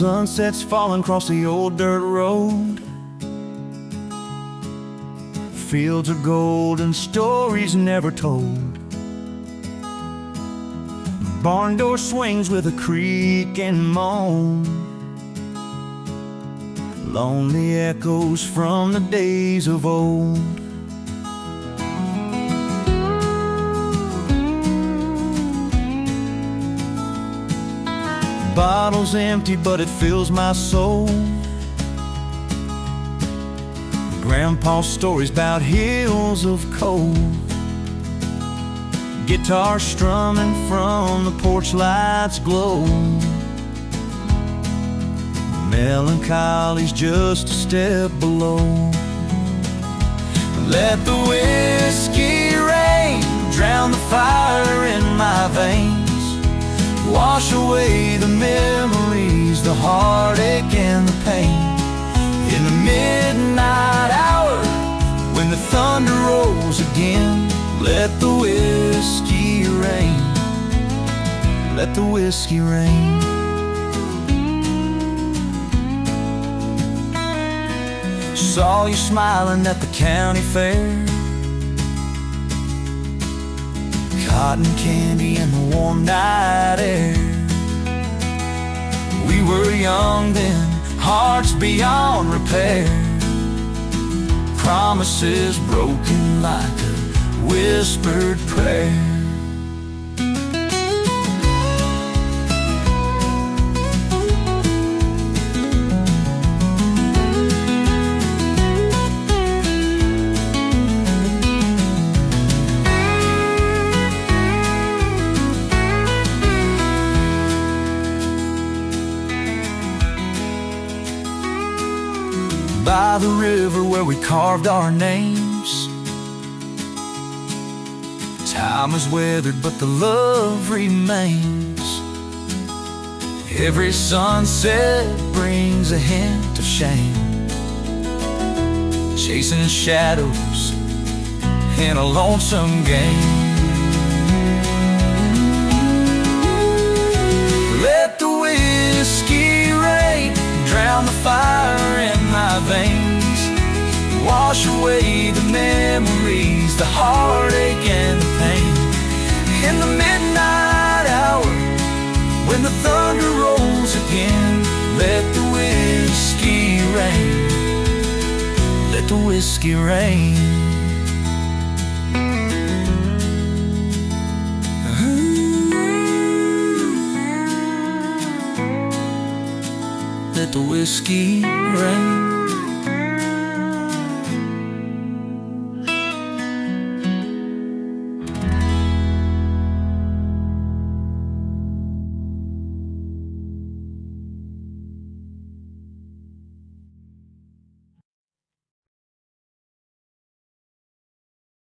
Sunsets falling across the old dirt road. Fields of gold and stories never told. Barn door swings with a creak and moan. Lonely echoes from the days of old. Bottle's empty, but it fills my soul. Grandpa's stories about hills of coal. Guitar strumming from the porch light's glow. Melancholy's just a step below. Let the whiskey rain drown the fire in my veins. Wash away the memories, the heartache and the pain. In the midnight hour, when the thunder rolls again, let the whiskey rain. Let the whiskey rain. Saw you smiling at the county fair. Cotton candy in the warm night air. We were young then, hearts beyond repair. Promises broken like a whispered prayer. By the river where we carved our names, time is weathered but the love remains. Every sunset brings a hint of shame, chasing shadows in a lonesome game. Let the whiskey rain drown the fire in my veins. Wash away the memories, the heartache and the pain. In the midnight hour, when the thunder rolls again, let the whiskey rain. Let the whiskey rain. Let the whiskey rain.